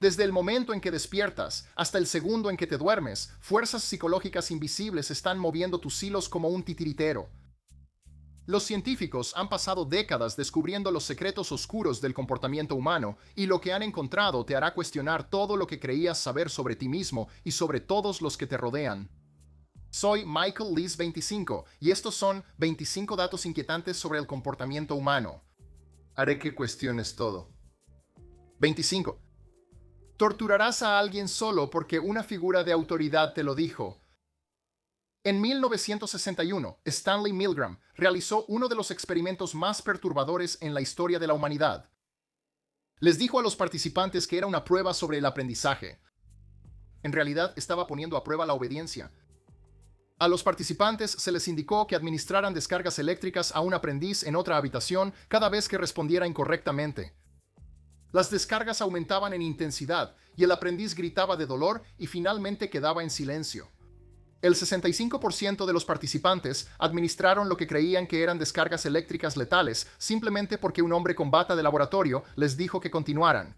Desde el momento en que despiertas hasta el segundo en que te duermes, fuerzas psicológicas invisibles están moviendo tus hilos como un titiritero. Los científicos han pasado décadas descubriendo los secretos oscuros del comportamiento humano, y lo que han encontrado te hará cuestionar todo lo que creías saber sobre ti mismo y sobre todos los que te rodean. Soy Michael Lees 25 y estos son 25 datos inquietantes sobre el comportamiento humano. Haré que cuestiones todo. 25. Torturarás a alguien solo porque una figura de autoridad te lo dijo. En 1961, Stanley Milgram realizó uno de los experimentos más perturbadores en la historia de la humanidad. Les dijo a los participantes que era una prueba sobre el aprendizaje. En realidad, estaba poniendo a prueba la obediencia. A los participantes se les indicó que administraran descargas eléctricas a un aprendiz en otra habitación cada vez que respondiera incorrectamente. Las descargas aumentaban en intensidad y el aprendiz gritaba de dolor y finalmente quedaba en silencio. El 65% de los participantes administraron lo que creían que eran descargas eléctricas letales simplemente porque un hombre con bata de laboratorio les dijo que continuaran.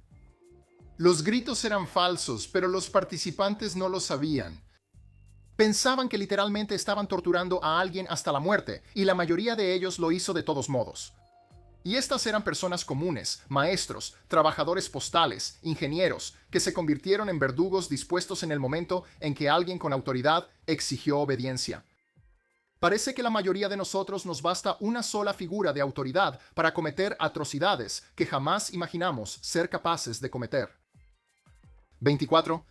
Los gritos eran falsos, pero los participantes no lo sabían. Pensaban que literalmente estaban torturando a alguien hasta la muerte, y la mayoría de ellos lo hizo de todos modos. Y estas eran personas comunes, maestros, trabajadores postales, ingenieros, que se convirtieron en verdugos dispuestos en el momento en que alguien con autoridad exigió obediencia. Parece que la mayoría de nosotros nos basta una sola figura de autoridad para cometer atrocidades que jamás imaginamos ser capaces de cometer. 24.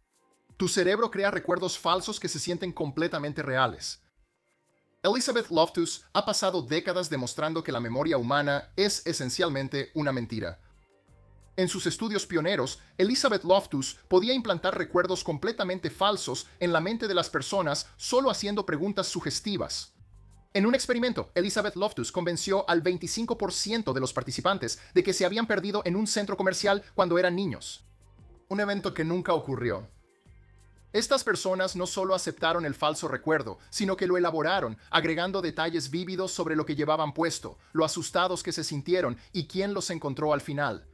Tu cerebro crea recuerdos falsos que se sienten completamente reales. Elizabeth Loftus ha pasado décadas demostrando que la memoria humana es esencialmente una mentira. En sus estudios pioneros, Elizabeth Loftus podía implantar recuerdos completamente falsos en la mente de las personas solo haciendo preguntas sugestivas. En un experimento, Elizabeth Loftus convenció al 25% de los participantes de que se habían perdido en un centro comercial cuando eran niños. Un evento que nunca ocurrió. Estas personas no solo aceptaron el falso recuerdo, sino que lo elaboraron, agregando detalles vívidos sobre lo que llevaban puesto, lo asustados que se sintieron y quién los encontró al final.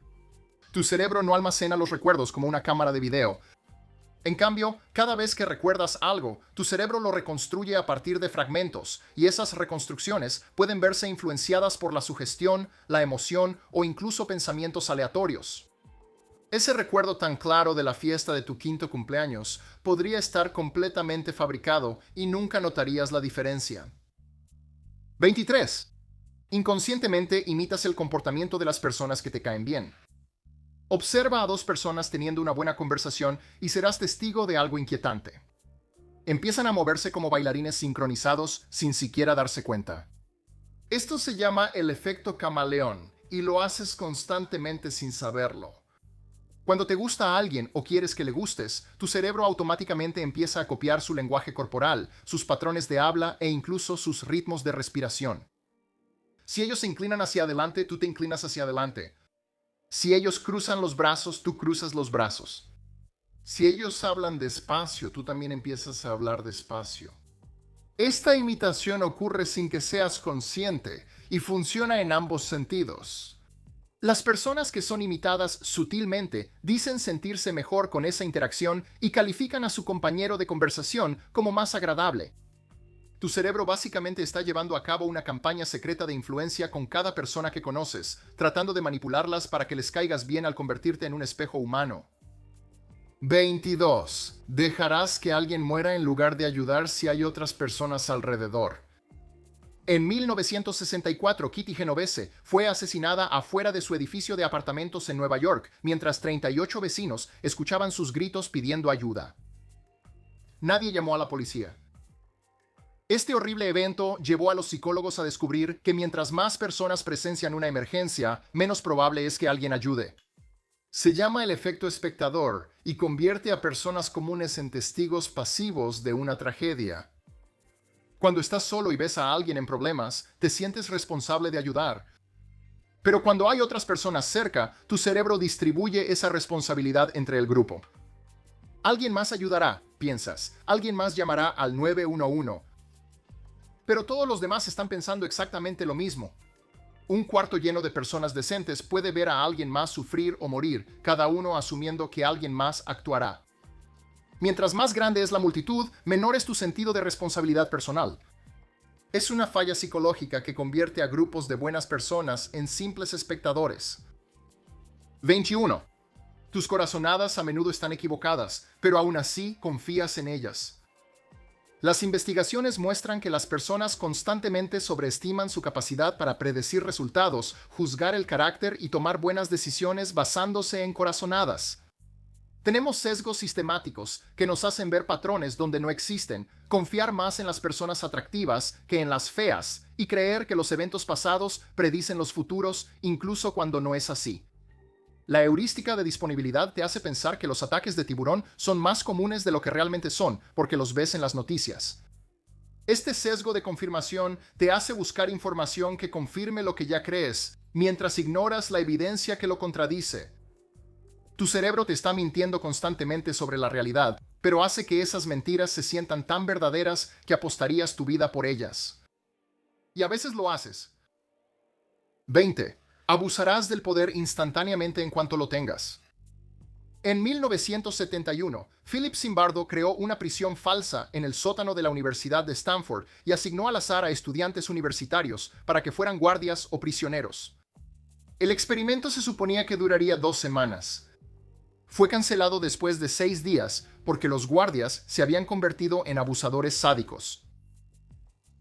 Tu cerebro no almacena los recuerdos como una cámara de video. En cambio, cada vez que recuerdas algo, tu cerebro lo reconstruye a partir de fragmentos, y esas reconstrucciones pueden verse influenciadas por la sugestión, la emoción o incluso pensamientos aleatorios. Ese recuerdo tan claro de la fiesta de tu 5º cumpleaños podría estar completamente fabricado y nunca notarías la diferencia. 23. Inconscientemente imitas el comportamiento de las personas que te caen bien. Observa a dos personas teniendo una buena conversación y serás testigo de algo inquietante. Empiezan a moverse como bailarines sincronizados sin siquiera darse cuenta. Esto se llama el efecto camaleón y lo haces constantemente sin saberlo. Cuando te gusta a alguien o quieres que le gustes, tu cerebro automáticamente empieza a copiar su lenguaje corporal, sus patrones de habla e incluso sus ritmos de respiración. Si ellos se inclinan hacia adelante, tú te inclinas hacia adelante. Si ellos cruzan los brazos, tú cruzas los brazos. Si ellos hablan despacio, tú también empiezas a hablar despacio. Esta imitación ocurre sin que seas consciente y funciona en ambos sentidos. Las personas que son imitadas sutilmente dicen sentirse mejor con esa interacción y califican a su compañero de conversación como más agradable. Tu cerebro básicamente está llevando a cabo una campaña secreta de influencia con cada persona que conoces, tratando de manipularlas para que les caigas bien al convertirte en un espejo humano. 22. Dejarás que alguien muera en lugar de ayudar si hay otras personas alrededor. En 1964, Kitty Genovese fue asesinada afuera de su edificio de apartamentos en Nueva York, mientras 38 vecinos escuchaban sus gritos pidiendo ayuda. Nadie llamó a la policía. Este horrible evento llevó a los psicólogos a descubrir que mientras más personas presencian una emergencia, menos probable es que alguien ayude. Se llama el efecto espectador y convierte a personas comunes en testigos pasivos de una tragedia. Cuando estás solo y ves a alguien en problemas, te sientes responsable de ayudar. Pero cuando hay otras personas cerca, tu cerebro distribuye esa responsabilidad entre el grupo. Alguien más ayudará, piensas. Alguien más llamará al 911. Pero todos los demás están pensando exactamente lo mismo. Un cuarto lleno de personas decentes puede ver a alguien más sufrir o morir, cada uno asumiendo que alguien más actuará. Mientras más grande es la multitud, menor es tu sentido de responsabilidad personal. Es una falla psicológica que convierte a grupos de buenas personas en simples espectadores. 21. Tus corazonadas a menudo están equivocadas, pero aún así confías en ellas. Las investigaciones muestran que las personas constantemente sobreestiman su capacidad para predecir resultados, juzgar el carácter y tomar buenas decisiones basándose en corazonadas. Tenemos sesgos sistemáticos que nos hacen ver patrones donde no existen, confiar más en las personas atractivas que en las feas y creer que los eventos pasados predicen los futuros incluso cuando no es así. La heurística de disponibilidad te hace pensar que los ataques de tiburón son más comunes de lo que realmente son porque los ves en las noticias. Este sesgo de confirmación te hace buscar información que confirme lo que ya crees, mientras ignoras la evidencia que lo contradice. Tu cerebro te está mintiendo constantemente sobre la realidad, pero hace que esas mentiras se sientan tan verdaderas que apostarías tu vida por ellas. Y a veces lo haces. 20. Abusarás del poder instantáneamente en cuanto lo tengas. En 1971, Philip Zimbardo creó una prisión falsa en el sótano de la Universidad de Stanford y asignó al azar a estudiantes universitarios para que fueran guardias o prisioneros. El experimento se suponía que duraría 2 semanas. Fue cancelado después de 6 días porque los guardias se habían convertido en abusadores sádicos.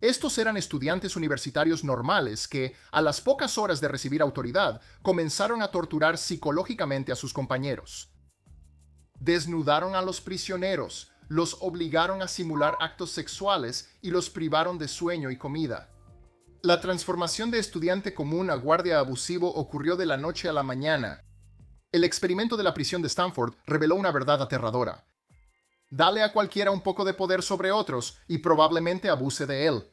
Estos eran estudiantes universitarios normales que, a las pocas horas de recibir autoridad, comenzaron a torturar psicológicamente a sus compañeros. Desnudaron a los prisioneros, los obligaron a simular actos sexuales y los privaron de sueño y comida. La transformación de estudiante común a guardia abusivo ocurrió de la noche a la mañana. El experimento de la prisión de Stanford reveló una verdad aterradora. Dale a cualquiera un poco de poder sobre otros y probablemente abuse de él.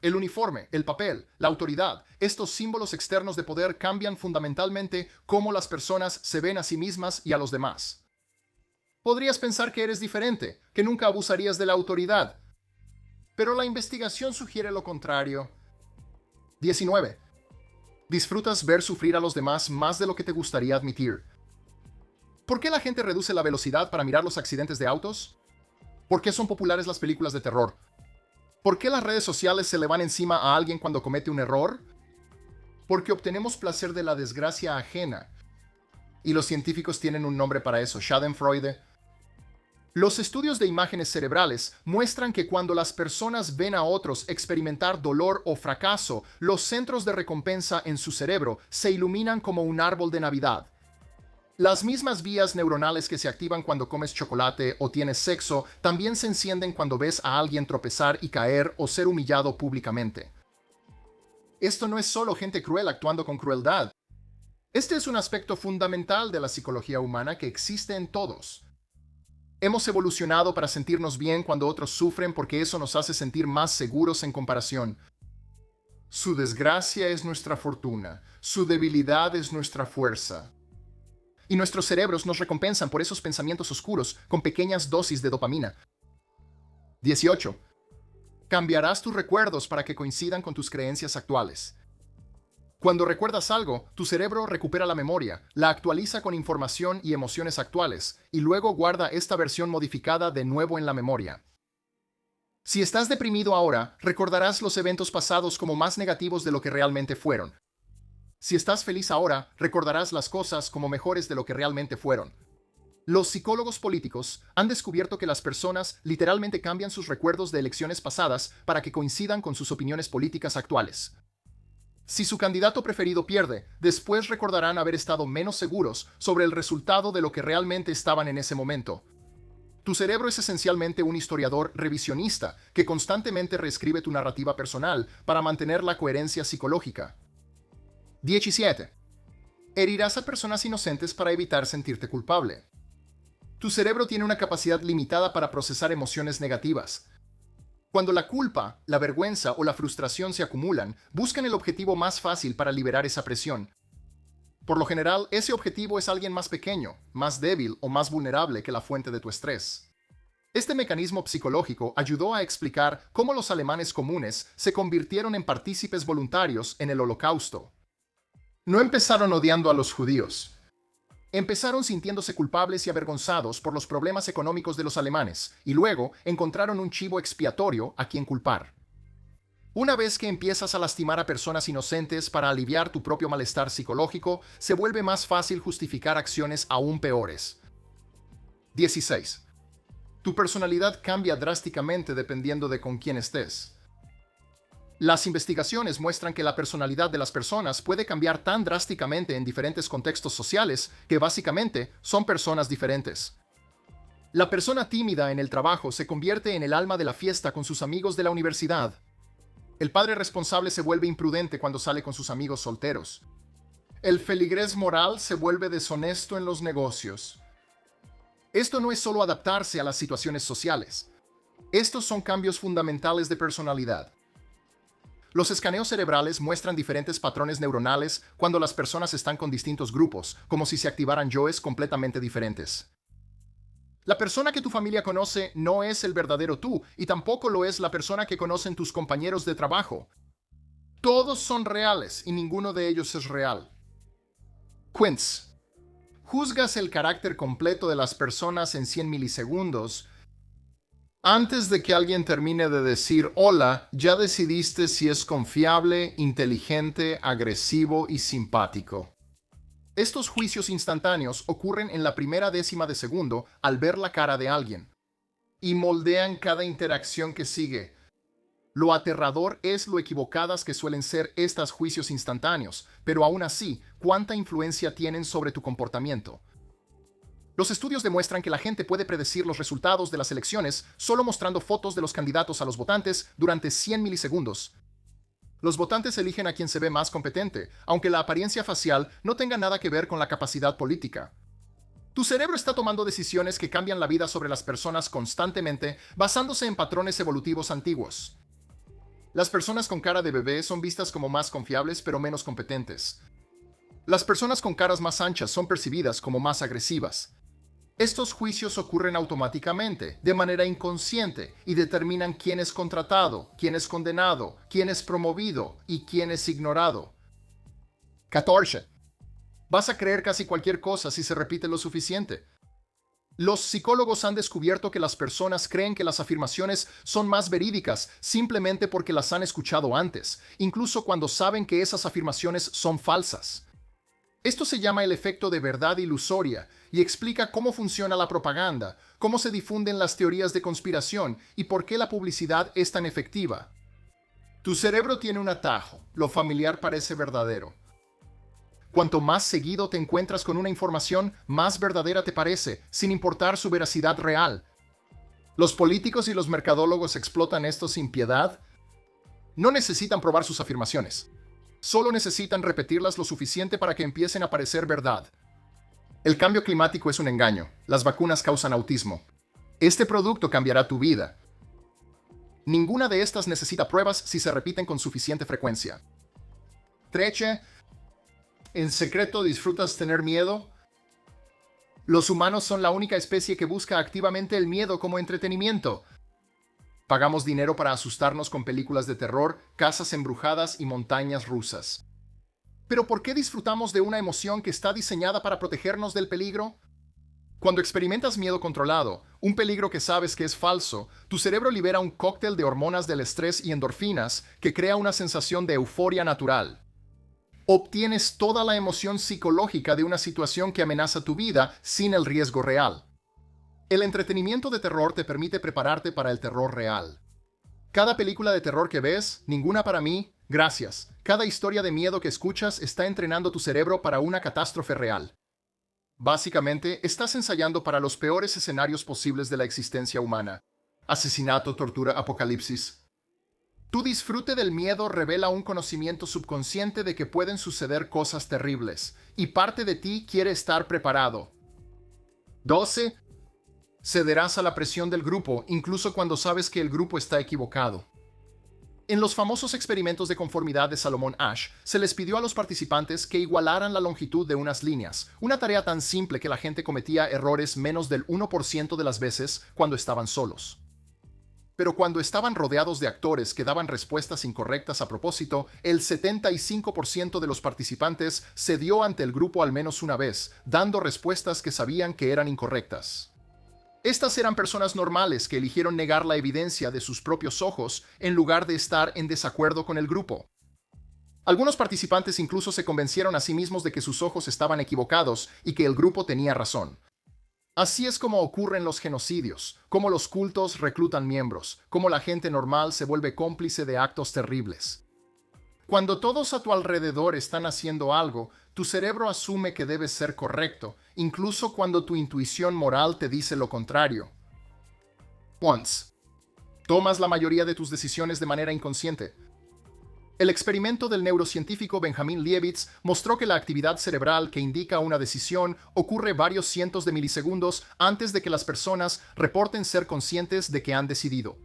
El uniforme, el papel, la autoridad, estos símbolos externos de poder cambian fundamentalmente cómo las personas se ven a sí mismas y a los demás. Podrías pensar que eres diferente, que nunca abusarías de la autoridad. Pero la investigación sugiere lo contrario. 19. Disfrutas ver sufrir a los demás más de lo que te gustaría admitir. ¿Por qué la gente reduce la velocidad para mirar los accidentes de autos? ¿Por qué son populares las películas de terror? ¿Por qué las redes sociales se le van encima a alguien cuando comete un error? Porque obtenemos placer de la desgracia ajena. Y los científicos tienen un nombre para eso, Schadenfreude. Los estudios de imágenes cerebrales muestran que cuando las personas ven a otros experimentar dolor o fracaso, los centros de recompensa en su cerebro se iluminan como un árbol de Navidad. Las mismas vías neuronales que se activan cuando comes chocolate o tienes sexo también se encienden cuando ves a alguien tropezar y caer o ser humillado públicamente. Esto no es solo gente cruel actuando con crueldad. Este es un aspecto fundamental de la psicología humana que existe en todos. Hemos evolucionado para sentirnos bien cuando otros sufren porque eso nos hace sentir más seguros en comparación. Su desgracia es nuestra fortuna, su debilidad es nuestra fuerza. Y nuestros cerebros nos recompensan por esos pensamientos oscuros con pequeñas dosis de dopamina. 18. Cambiarás tus recuerdos para que coincidan con tus creencias actuales. Cuando recuerdas algo, tu cerebro recupera la memoria, la actualiza con información y emociones actuales, y luego guarda esta versión modificada de nuevo en la memoria. Si estás deprimido ahora, recordarás los eventos pasados como más negativos de lo que realmente fueron. Si estás feliz ahora, recordarás las cosas como mejores de lo que realmente fueron. Los psicólogos políticos han descubierto que las personas literalmente cambian sus recuerdos de elecciones pasadas para que coincidan con sus opiniones políticas actuales. Si su candidato preferido pierde, después recordarán haber estado menos seguros sobre el resultado de lo que realmente estaban en ese momento. Tu cerebro es esencialmente un historiador revisionista que constantemente reescribe tu narrativa personal para mantener la coherencia psicológica. 17. Herirás a personas inocentes para evitar sentirte culpable. Tu cerebro tiene una capacidad limitada para procesar emociones negativas. Cuando la culpa, la vergüenza o la frustración se acumulan, buscan el objetivo más fácil para liberar esa presión. Por lo general, ese objetivo es alguien más pequeño, más débil o más vulnerable que la fuente de tu estrés. Este mecanismo psicológico ayudó a explicar cómo los alemanes comunes se convirtieron en partícipes voluntarios en el Holocausto. No empezaron odiando a los judíos. Empezaron sintiéndose culpables y avergonzados por los problemas económicos de los alemanes, y luego encontraron un chivo expiatorio a quien culpar. Una vez que empiezas a lastimar a personas inocentes para aliviar tu propio malestar psicológico, se vuelve más fácil justificar acciones aún peores. 16. Tu personalidad cambia drásticamente dependiendo de con quién estés. Las investigaciones muestran que la personalidad de las personas puede cambiar tan drásticamente en diferentes contextos sociales que básicamente son personas diferentes. La persona tímida en el trabajo se convierte en el alma de la fiesta con sus amigos de la universidad. El padre responsable se vuelve imprudente cuando sale con sus amigos solteros. El feligrés moral se vuelve deshonesto en los negocios. Esto no es solo adaptarse a las situaciones sociales. Estos son cambios fundamentales de personalidad. Los escaneos cerebrales muestran diferentes patrones neuronales cuando las personas están con distintos grupos, como si se activaran yoes completamente diferentes. La persona que tu familia conoce no es el verdadero tú, y tampoco lo es la persona que conocen tus compañeros de trabajo. Todos son reales y ninguno de ellos es real. Quince. Juzgas el carácter completo de las personas en 100 milisegundos. Antes de que alguien termine de decir hola, ya decidiste si es confiable, inteligente, agresivo y simpático. Estos juicios instantáneos ocurren en la primera décima de segundo al ver la cara de alguien y moldean cada interacción que sigue. Lo aterrador es lo equivocadas que suelen ser estos juicios instantáneos, pero aún así, ¿cuánta influencia tienen sobre tu comportamiento? Los estudios demuestran que la gente puede predecir los resultados de las elecciones solo mostrando fotos de los candidatos a los votantes durante 100 milisegundos. Los votantes eligen a quien se ve más competente, aunque la apariencia facial no tenga nada que ver con la capacidad política. Tu cerebro está tomando decisiones que cambian la vida sobre las personas constantemente basándose en patrones evolutivos antiguos. Las personas con cara de bebé son vistas como más confiables pero menos competentes. Las personas con caras más anchas son percibidas como más agresivas. Estos juicios ocurren automáticamente, de manera inconsciente, y determinan quién es contratado, quién es condenado, quién es promovido y quién es ignorado. 14. Vas a creer casi cualquier cosa si se repite lo suficiente. Los psicólogos han descubierto que las personas creen que las afirmaciones son más verídicas simplemente porque las han escuchado antes, incluso cuando saben que esas afirmaciones son falsas. Esto se llama el efecto de verdad ilusoria y explica cómo funciona la propaganda, cómo se difunden las teorías de conspiración y por qué la publicidad es tan efectiva. Tu cerebro tiene un atajo, lo familiar parece verdadero. Cuanto más seguido te encuentras con una información, más verdadera te parece, sin importar su veracidad real. Los políticos y los mercadólogos explotan esto sin piedad. No necesitan probar sus afirmaciones. Solo necesitan repetirlas lo suficiente para que empiecen a parecer verdad. El cambio climático es un engaño. Las vacunas causan autismo. Este producto cambiará tu vida. Ninguna de estas necesita pruebas si se repiten con suficiente frecuencia. 13. ¿En secreto disfrutas tener miedo? Los humanos son la única especie que busca activamente el miedo como entretenimiento. Pagamos dinero para asustarnos con películas de terror, casas embrujadas y montañas rusas. ¿Pero por qué disfrutamos de una emoción que está diseñada para protegernos del peligro? Cuando experimentas miedo controlado, un peligro que sabes que es falso, tu cerebro libera un cóctel de hormonas del estrés y endorfinas que crea una sensación de euforia natural. Obtienes toda la emoción psicológica de una situación que amenaza tu vida sin el riesgo real. El entretenimiento de terror te permite prepararte para el terror real. Cada película de terror que ves, ninguna para mí, gracias. Cada historia de miedo que escuchas está entrenando tu cerebro para una catástrofe real. Básicamente, estás ensayando para los peores escenarios posibles de la existencia humana. Asesinato, tortura, apocalipsis. Tu disfrute del miedo revela un conocimiento subconsciente de que pueden suceder cosas terribles, y parte de ti quiere estar preparado. 12. Cederás a la presión del grupo, incluso cuando sabes que el grupo está equivocado. En los famosos experimentos de conformidad de Salomón Asch, se les pidió a los participantes que igualaran la longitud de unas líneas, una tarea tan simple que la gente cometía errores menos del 1% de las veces cuando estaban solos. Pero cuando estaban rodeados de actores que daban respuestas incorrectas a propósito, el 75% de los participantes cedió ante el grupo al menos una vez, dando respuestas que sabían que eran incorrectas. Estas eran personas normales que eligieron negar la evidencia de sus propios ojos en lugar de estar en desacuerdo con el grupo. Algunos participantes incluso se convencieron a sí mismos de que sus ojos estaban equivocados y que el grupo tenía razón. Así es como ocurren los genocidios, cómo los cultos reclutan miembros, cómo la gente normal se vuelve cómplice de actos terribles. Cuando todos a tu alrededor están haciendo algo, tu cerebro asume que debes ser correcto, incluso cuando tu intuición moral te dice lo contrario. Once. Tomas la mayoría de tus decisiones de manera inconsciente. El experimento del neurocientífico Benjamin Liebowitz mostró que la actividad cerebral que indica una decisión ocurre varios cientos de milisegundos antes de que las personas reporten ser conscientes de que han decidido.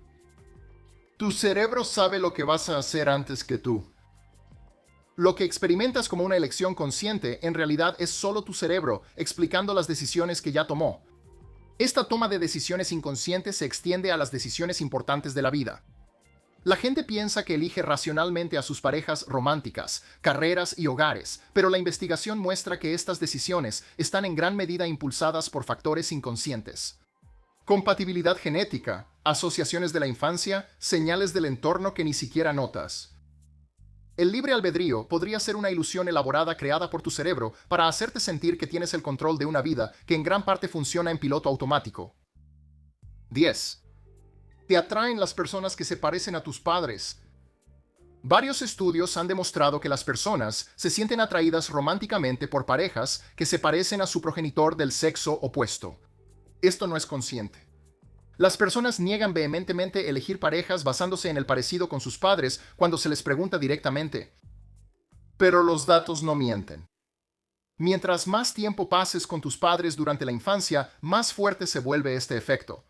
Tu cerebro sabe lo que vas a hacer antes que tú. Lo que experimentas como una elección consciente en realidad es solo tu cerebro explicando las decisiones que ya tomó. Esta toma de decisiones inconscientes se extiende a las decisiones importantes de la vida. La gente piensa que elige racionalmente a sus parejas románticas, carreras y hogares, pero la investigación muestra que estas decisiones están en gran medida impulsadas por factores inconscientes. Compatibilidad genética, asociaciones de la infancia, señales del entorno que ni siquiera notas. El libre albedrío podría ser una ilusión elaborada creada por tu cerebro para hacerte sentir que tienes el control de una vida que en gran parte funciona en piloto automático. 10. Te atraen las personas que se parecen a tus padres. Varios estudios han demostrado que las personas se sienten atraídas románticamente por parejas que se parecen a su progenitor del sexo opuesto. Esto no es consciente. Las personas niegan vehementemente elegir parejas basándose en el parecido con sus padres cuando se les pregunta directamente. Pero los datos no mienten. Mientras más tiempo pases con tus padres durante la infancia, más fuerte se vuelve este efecto.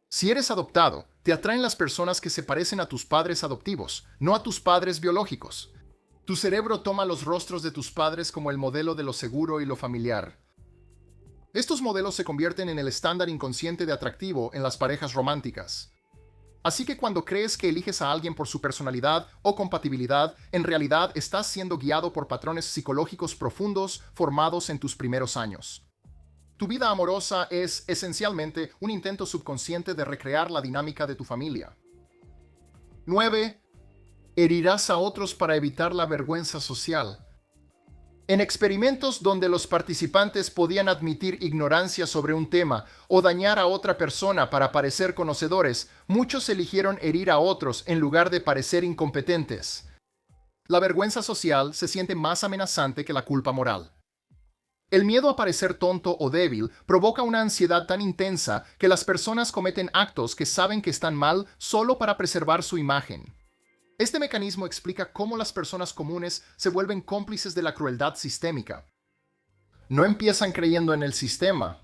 Si eres adoptado, te atraen las personas que se parecen a tus padres adoptivos, no a tus padres biológicos. Tu cerebro toma los rostros de tus padres como el modelo de lo seguro y lo familiar. Estos modelos se convierten en el estándar inconsciente de atractivo en las parejas románticas. Así que cuando crees que eliges a alguien por su personalidad o compatibilidad, en realidad estás siendo guiado por patrones psicológicos profundos formados en tus primeros años. Tu vida amorosa es, esencialmente, un intento subconsciente de recrear la dinámica de tu familia. 9. Herirás a otros para evitar la vergüenza social. En experimentos donde los participantes podían admitir ignorancia sobre un tema o dañar a otra persona para parecer conocedores, muchos eligieron herir a otros en lugar de parecer incompetentes. La vergüenza social se siente más amenazante que la culpa moral. El miedo a parecer tonto o débil provoca una ansiedad tan intensa que las personas cometen actos que saben que están mal solo para preservar su imagen. Este mecanismo explica cómo las personas comunes se vuelven cómplices de la crueldad sistémica. No empiezan creyendo en el sistema.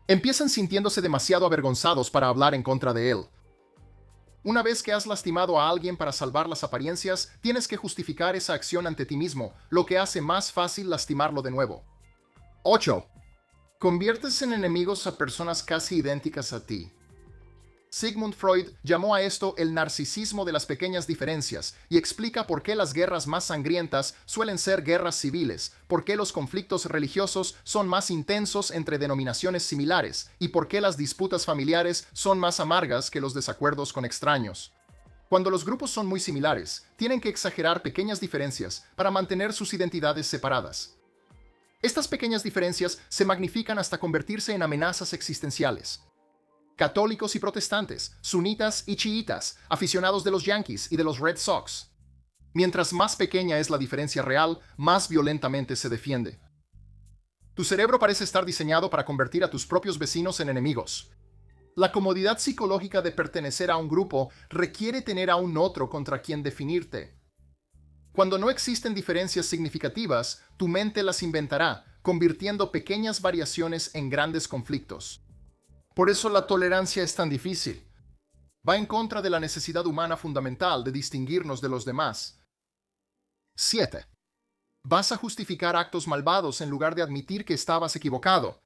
Empiezan sintiéndose demasiado avergonzados para hablar en contra de él. Una vez que has lastimado a alguien para salvar las apariencias, tienes que justificar esa acción ante ti mismo, lo que hace más fácil lastimarlo de nuevo. 8. Conviertes en enemigos a personas casi idénticas a ti. Sigmund Freud llamó a esto el narcisismo de las pequeñas diferencias y explica por qué las guerras más sangrientas suelen ser guerras civiles, por qué los conflictos religiosos son más intensos entre denominaciones similares y por qué las disputas familiares son más amargas que los desacuerdos con extraños. Cuando los grupos son muy similares, tienen que exagerar pequeñas diferencias para mantener sus identidades separadas. Estas pequeñas diferencias se magnifican hasta convertirse en amenazas existenciales. Católicos y protestantes, sunitas y chiitas, aficionados de los Yankees y de los Red Sox. Mientras más pequeña es la diferencia real, más violentamente se defiende. Tu cerebro parece estar diseñado para convertir a tus propios vecinos en enemigos. La comodidad psicológica de pertenecer a un grupo requiere tener a un otro contra quien definirte. Cuando no existen diferencias significativas, tu mente las inventará, convirtiendo pequeñas variaciones en grandes conflictos. Por eso la tolerancia es tan difícil. Va en contra de la necesidad humana fundamental de distinguirnos de los demás. 7. Vas a justificar actos malvados en lugar de admitir que estabas equivocado.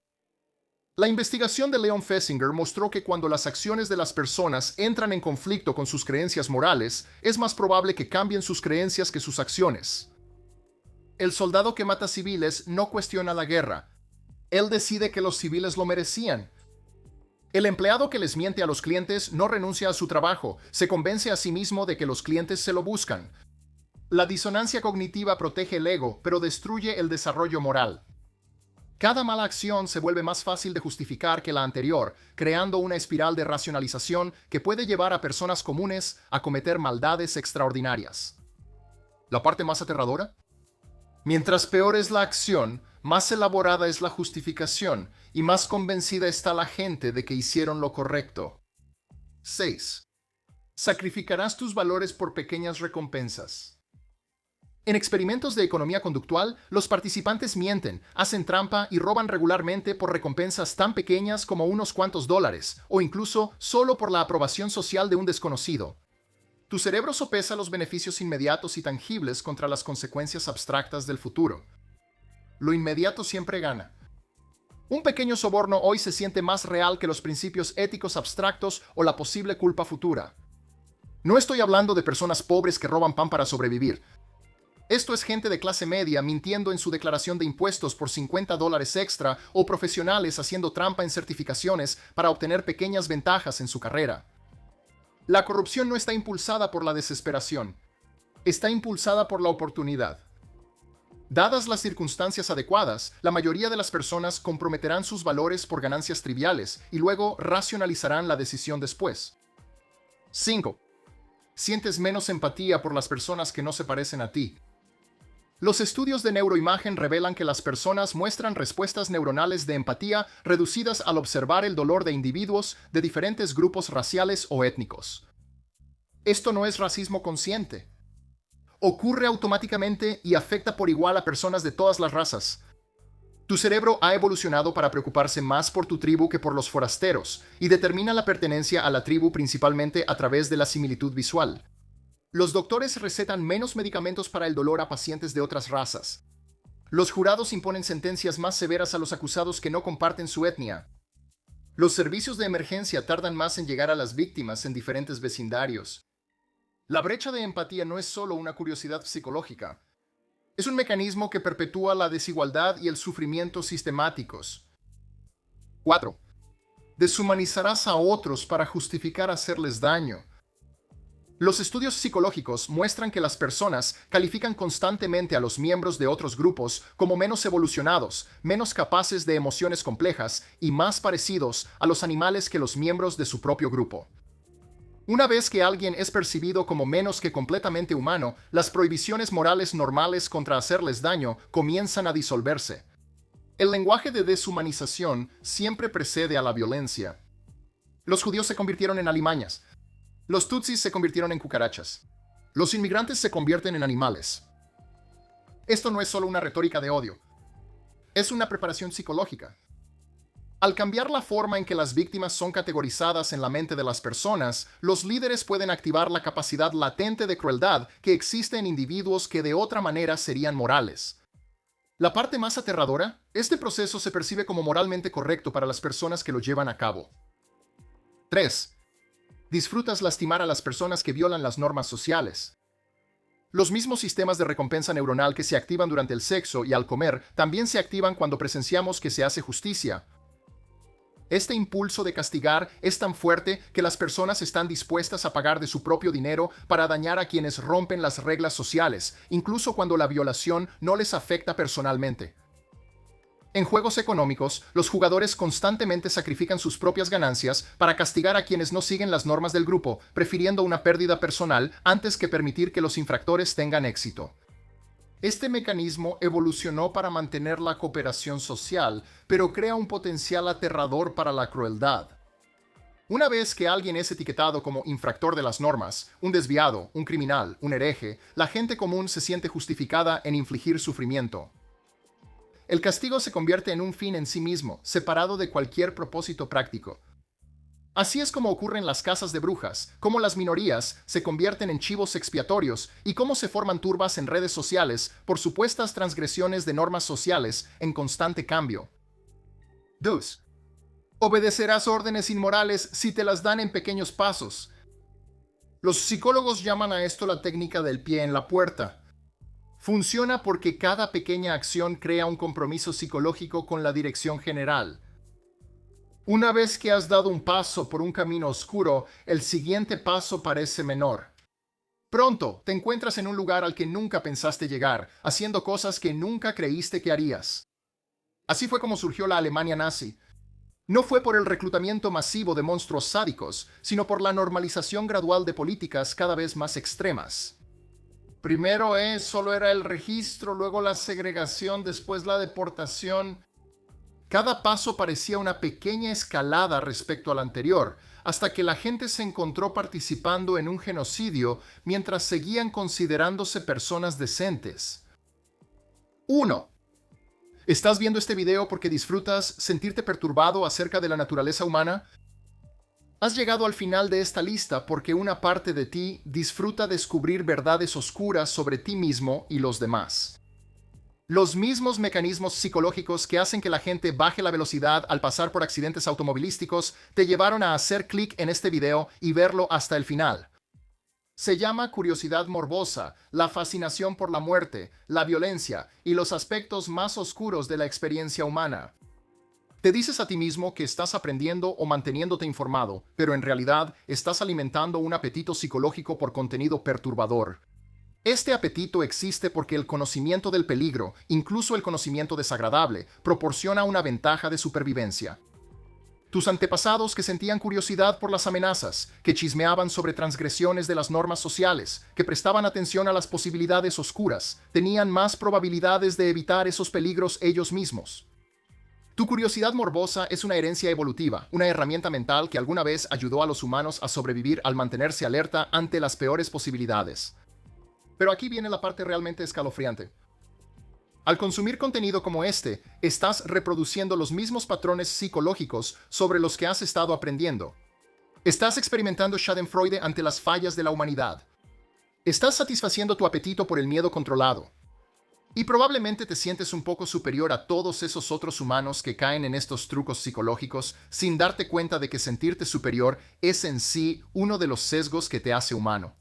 La investigación de Leon Festinger mostró que cuando las acciones de las personas entran en conflicto con sus creencias morales, es más probable que cambien sus creencias que sus acciones. El soldado que mata civiles no cuestiona la guerra. Él decide que los civiles lo merecían. El empleado que les miente a los clientes no renuncia a su trabajo, se convence a sí mismo de que los clientes se lo buscan. La disonancia cognitiva protege el ego, pero destruye el desarrollo moral. Cada mala acción se vuelve más fácil de justificar que la anterior, creando una espiral de racionalización que puede llevar a personas comunes a cometer maldades extraordinarias. ¿La parte más aterradora? Mientras peor es la acción, más elaborada es la justificación y más convencida está la gente de que hicieron lo correcto. 6. Sacrificarás tus valores por pequeñas recompensas. En experimentos de economía conductual, los participantes mienten, hacen trampa y roban regularmente por recompensas tan pequeñas como unos cuantos dólares, o incluso solo por la aprobación social de un desconocido. Tu cerebro sopesa los beneficios inmediatos y tangibles contra las consecuencias abstractas del futuro. Lo inmediato siempre gana. Un pequeño soborno hoy se siente más real que los principios éticos abstractos o la posible culpa futura. No estoy hablando de personas pobres que roban pan para sobrevivir. Esto es gente de clase media mintiendo en su declaración de impuestos por $50 extra o profesionales haciendo trampa en certificaciones para obtener pequeñas ventajas en su carrera. La corrupción no está impulsada por la desesperación, está impulsada por la oportunidad. Dadas las circunstancias adecuadas, la mayoría de las personas comprometerán sus valores por ganancias triviales y luego racionalizarán la decisión después. 5. Sientes menos empatía por las personas que no se parecen a ti. Los estudios de neuroimagen revelan que las personas muestran respuestas neuronales de empatía reducidas al observar el dolor de individuos de diferentes grupos raciales o étnicos. Esto no es racismo consciente. Ocurre automáticamente y afecta por igual a personas de todas las razas. Tu cerebro ha evolucionado para preocuparse más por tu tribu que por los forasteros, y determina la pertenencia a la tribu principalmente a través de la similitud visual. Los doctores recetan menos medicamentos para el dolor a pacientes de otras razas. Los jurados imponen sentencias más severas a los acusados que no comparten su etnia. Los servicios de emergencia tardan más en llegar a las víctimas en diferentes vecindarios. La brecha de empatía no es solo una curiosidad psicológica. Es un mecanismo que perpetúa la desigualdad y el sufrimiento sistemáticos. 4. Deshumanizarás a otros para justificar hacerles daño. Los estudios psicológicos muestran que las personas califican constantemente a los miembros de otros grupos como menos evolucionados, menos capaces de emociones complejas y más parecidos a los animales que los miembros de su propio grupo. Una vez que alguien es percibido como menos que completamente humano, las prohibiciones morales normales contra hacerles daño comienzan a disolverse. El lenguaje de deshumanización siempre precede a la violencia. Los judíos se convirtieron en alimañas. Los tutsis se convirtieron en cucarachas. Los inmigrantes se convierten en animales. Esto no es solo una retórica de odio. Es una preparación psicológica. Al cambiar la forma en que las víctimas son categorizadas en la mente de las personas, los líderes pueden activar la capacidad latente de crueldad que existe en individuos que de otra manera serían morales. La parte más aterradora, este proceso se percibe como moralmente correcto para las personas que lo llevan a cabo. 3. Disfrutas lastimar a las personas que violan las normas sociales. Los mismos sistemas de recompensa neuronal que se activan durante el sexo y al comer también se activan cuando presenciamos que se hace justicia. Este impulso de castigar es tan fuerte que las personas están dispuestas a pagar de su propio dinero para dañar a quienes rompen las reglas sociales, incluso cuando la violación no les afecta personalmente. En juegos económicos, los jugadores constantemente sacrifican sus propias ganancias para castigar a quienes no siguen las normas del grupo, prefiriendo una pérdida personal antes que permitir que los infractores tengan éxito. Este mecanismo evolucionó para mantener la cooperación social, pero crea un potencial aterrador para la crueldad. Una vez que alguien es etiquetado como infractor de las normas, un desviado, un criminal, un hereje, la gente común se siente justificada en infligir sufrimiento. El castigo se convierte en un fin en sí mismo, separado de cualquier propósito práctico. Así es como ocurren las casas de brujas, cómo las minorías se convierten en chivos expiatorios y cómo se forman turbas en redes sociales por supuestas transgresiones de normas sociales en constante cambio. 2. Obedecerás órdenes inmorales si te las dan en pequeños pasos. Los psicólogos llaman a esto la técnica del pie en la puerta. Funciona porque cada pequeña acción crea un compromiso psicológico con la dirección general. Una vez que has dado un paso por un camino oscuro, el siguiente paso parece menor. Pronto te encuentras en un lugar al que nunca pensaste llegar, haciendo cosas que nunca creíste que harías. Así fue como surgió la Alemania nazi. No fue por el reclutamiento masivo de monstruos sádicos, sino por la normalización gradual de políticas cada vez más extremas. Primero solo era el registro, luego la segregación, después la deportación. Cada paso parecía una pequeña escalada respecto al anterior, hasta que la gente se encontró participando en un genocidio mientras seguían considerándose personas decentes. 1. ¿Estás viendo este video porque disfrutas sentirte perturbado acerca de la naturaleza humana? Has llegado al final de esta lista porque una parte de ti disfruta descubrir verdades oscuras sobre ti mismo y los demás. Los mismos mecanismos psicológicos que hacen que la gente baje la velocidad al pasar por accidentes automovilísticos te llevaron a hacer clic en este video y verlo hasta el final. Se llama curiosidad morbosa, la fascinación por la muerte, la violencia y los aspectos más oscuros de la experiencia humana. Te dices a ti mismo que estás aprendiendo o manteniéndote informado, pero en realidad estás alimentando un apetito psicológico por contenido perturbador. Este apetito existe porque el conocimiento del peligro, incluso el conocimiento desagradable, proporciona una ventaja de supervivencia. Tus antepasados que sentían curiosidad por las amenazas, que chismeaban sobre transgresiones de las normas sociales, que prestaban atención a las posibilidades oscuras, tenían más probabilidades de evitar esos peligros ellos mismos. Tu curiosidad morbosa es una herencia evolutiva, una herramienta mental que alguna vez ayudó a los humanos a sobrevivir al mantenerse alerta ante las peores posibilidades. Pero aquí viene la parte realmente escalofriante. Al consumir contenido como este, estás reproduciendo los mismos patrones psicológicos sobre los que has estado aprendiendo. Estás experimentando Schadenfreude ante las fallas de la humanidad. Estás satisfaciendo tu apetito por el miedo controlado. Y probablemente te sientes un poco superior a todos esos otros humanos que caen en estos trucos psicológicos sin darte cuenta de que sentirte superior es en sí uno de los sesgos que te hace humano.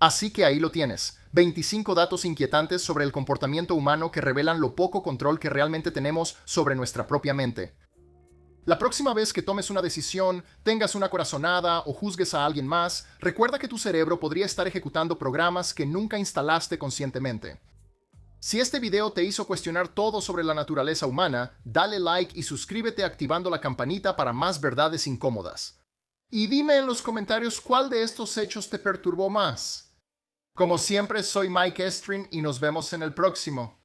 Así que ahí lo tienes, 25 datos inquietantes sobre el comportamiento humano que revelan lo poco control que realmente tenemos sobre nuestra propia mente. La próxima vez que tomes una decisión, tengas una corazonada o juzgues a alguien más, recuerda que tu cerebro podría estar ejecutando programas que nunca instalaste conscientemente. Si este video te hizo cuestionar todo sobre la naturaleza humana, dale like y suscríbete activando la campanita para más verdades incómodas. Y dime en los comentarios cuál de estos hechos te perturbó más. Como siempre, soy Mike Estrin y nos vemos en el próximo.